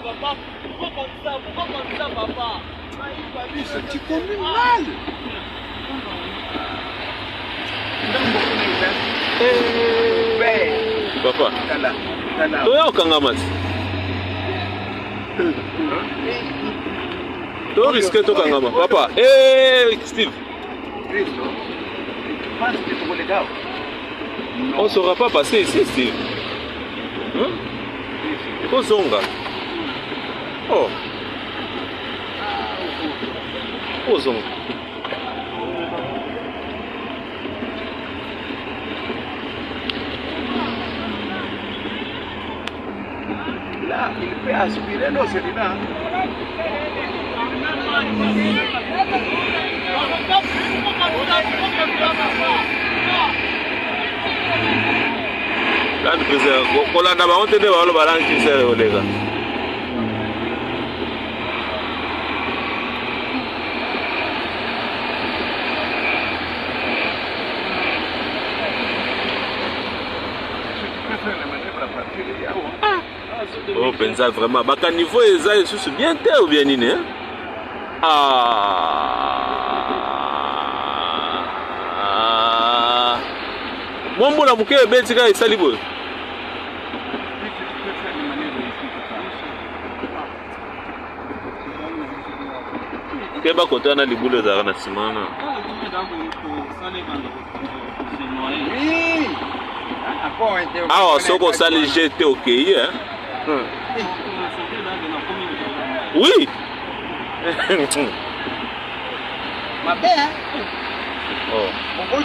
papa. Pourquoi comme ça, papa? Tu communes mal. Papa. Toi, Kangamas. Toi, risque toi, Kangama. Papa. Steve. On ne saura pas passer ici, Steve. Kozonga. Oh. Kozonga. Là, il peut aspirer, non, c'est là. Quand tu faisais, on a d'abord entendu le ballon qui s'est révélé. Oh, pensa vraiment. Baka niveau eza isusu bien te ou bien nini? Mwambo na muke betika esali boy. Keba kotana libulo za na simana. Ah, soko sali jeté OK, hein? Oui. Ma belle. Oh. On va